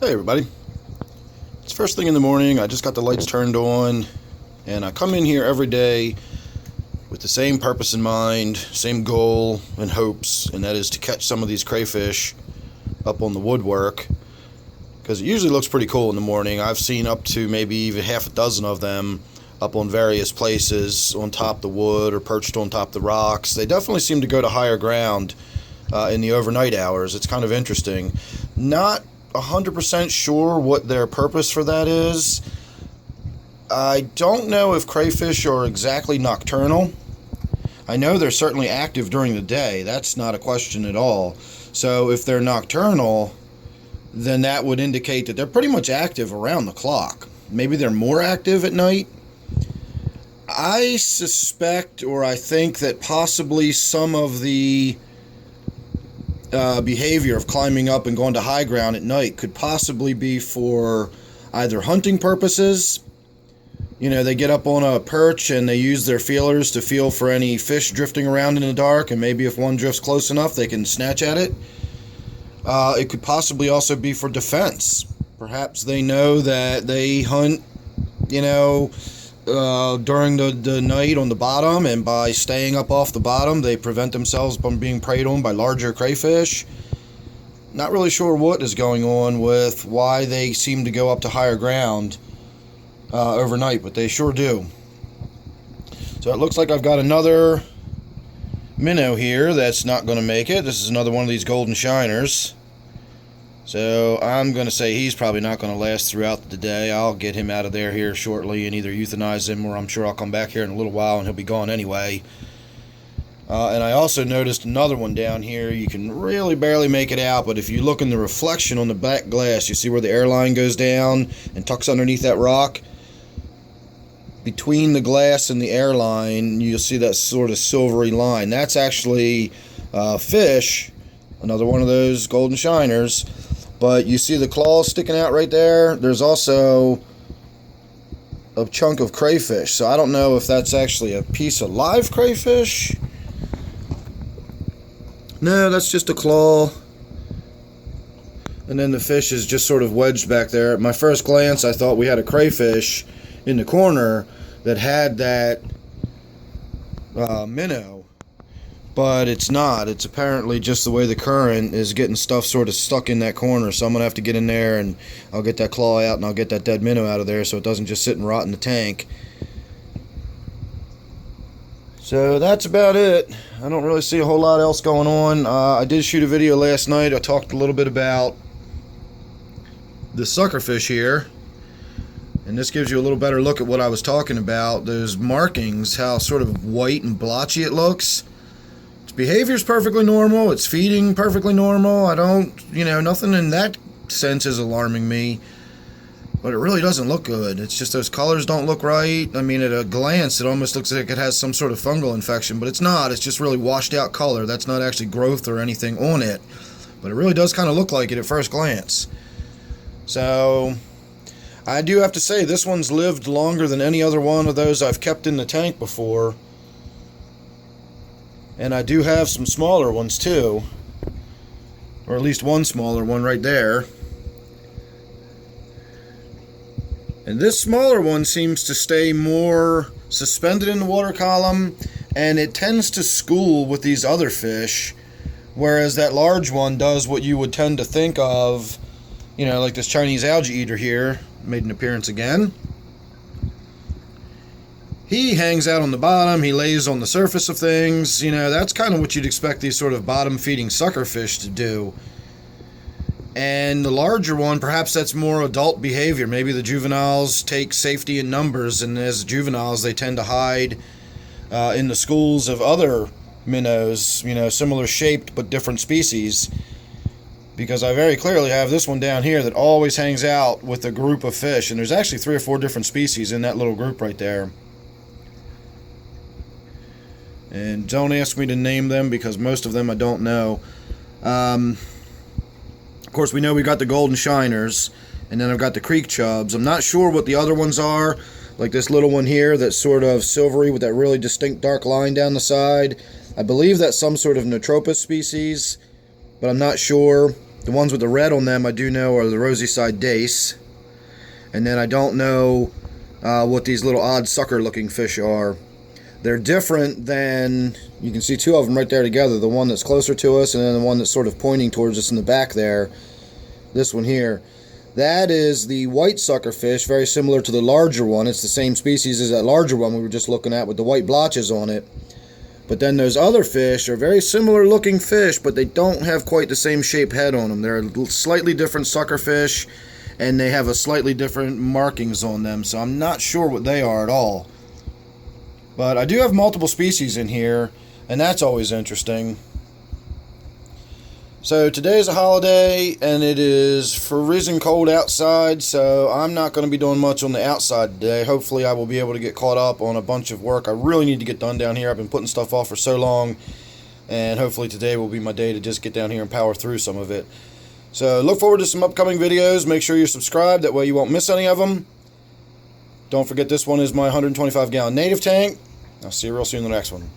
Hey everybody, it's first thing in the morning. I just got the lights turned on and I come in here every day with the same purpose in mind, same goal and hopes, and that is to catch some of these crayfish up on the woodwork because it usually looks pretty cool in the morning. I've seen up to maybe even half a dozen of them up on various places on top of the wood or perched on top of the rocks. They definitely seem to go to higher ground in the overnight hours. It's kind of interesting. Not 100% sure what their purpose for that is. I don't know if crayfish are exactly nocturnal. I know they're certainly active during the day. That's not a question at all. So if they're nocturnal, then that would indicate that they're pretty much active around the clock. Maybe they're more active at night. I suspect, or I think, that possibly some of the behavior of climbing up and going to high ground at night could possibly be for either hunting purposes. You know, they get up on a perch and they use their feelers to feel for any fish drifting around in the dark, and maybe if one drifts close enough they can snatch at it. It could possibly also be for defense. Perhaps they know that they hunt, during the night on the bottom, and by staying up off the bottom they prevent themselves from being preyed on by larger crayfish. Not really sure what is going on with why they seem to go up to higher ground overnight, but they sure do. So it looks like I've got another minnow here that's not going to make it. This is another one of these golden shiners. So I'm going to say he's probably not going to last throughout the day. I'll get him out of there here shortly and either euthanize him, or I'm sure I'll come back here in a little while and he'll be gone anyway. And I also noticed another one down here. You can really barely make it out, but if you look in the reflection on the back glass, you see where the airline goes down and tucks underneath that rock? Between the glass and the airline, you'll see that sort of silvery line. That's actually fish, another one of those golden shiners. But you see the claws sticking out right there? There's also a chunk of crayfish. So I don't know if that's actually a piece of live crayfish. No, that's just a claw. And then the fish is just sort of wedged back there. At my first glance, I thought we had a crayfish in the corner that had that minnow. But it's not. It's apparently just the way the current is getting stuff sort of stuck in that corner. So I'm going to have to get in there and I'll get that claw out and I'll get that dead minnow out of there so it doesn't just sit and rot in the tank. So that's about it. I don't really see a whole lot else going on. I did shoot a video last night. I talked a little bit about the suckerfish here. And this gives you a little better look at what I was talking about. Those markings, how sort of white and blotchy it looks. Its behavior's perfectly normal. It's feeding perfectly normal. I don't, nothing in that sense is alarming me. But it really doesn't look good. It's just those colors don't look right. I mean, at a glance, it almost looks like it has some sort of fungal infection. But it's not. It's just really washed out color. That's not actually growth or anything on it. But it really does kind of look like it at first glance. So I do have to say, this one's lived longer than any other one of those I've kept in the tank before. And I do have some smaller ones too. Or at least one smaller one right there. And this smaller one seems to stay more suspended in the water column, and it tends to school with these other fish, whereas that large one does what you would tend to think of, like this Chinese algae eater here, made an appearance again. He hangs out on the bottom, he lays on the surface of things. That's kind of what you'd expect these sort of bottom-feeding suckerfish to do. And the larger one, perhaps that's more adult behavior. Maybe the juveniles take safety in numbers, and as juveniles they tend to hide in the schools of other minnows, similar shaped but different species. Because I very clearly have this one down here that always hangs out with a group of fish, and there's actually 3 or 4 different species in that little group right there. And don't ask me to name them because most of them I don't know. Of course, we know we got the golden shiners, and then I've got the creek chubs. I'm not sure what the other ones are, like this little one here that's sort of silvery with that really distinct dark line down the side. I believe that's some sort of Neotropus species, but I'm not sure. The ones with the red on them I do know are the rosy side dace. And then I don't know what these little odd sucker looking fish are. They're different than, you can see two of them right there together. The one that's closer to us and then the one that's sort of pointing towards us in the back there. This one here. That is the white suckerfish, very similar to the larger one. It's the same species as that larger one we were just looking at with the white blotches on it. But then those other fish are very similar looking fish, but they don't have quite the same shaped head on them. They're a slightly different suckerfish, and they have a slightly different markings on them, so I'm not sure what they are at all. But I do have multiple species in here, and that's always interesting. So today is a holiday and it is freezing cold outside, so I'm not going to be doing much on the outside today. Hopefully I will be able to get caught up on a bunch of work I really need to get done down here. I've been putting stuff off for so long, and hopefully today will be my day to just get down here and power through some of it. So look forward to some upcoming videos. Make sure you're subscribed, that way you won't miss any of them. Don't forget, this one is my 125 gallon native tank. I'll see you real soon in the next one.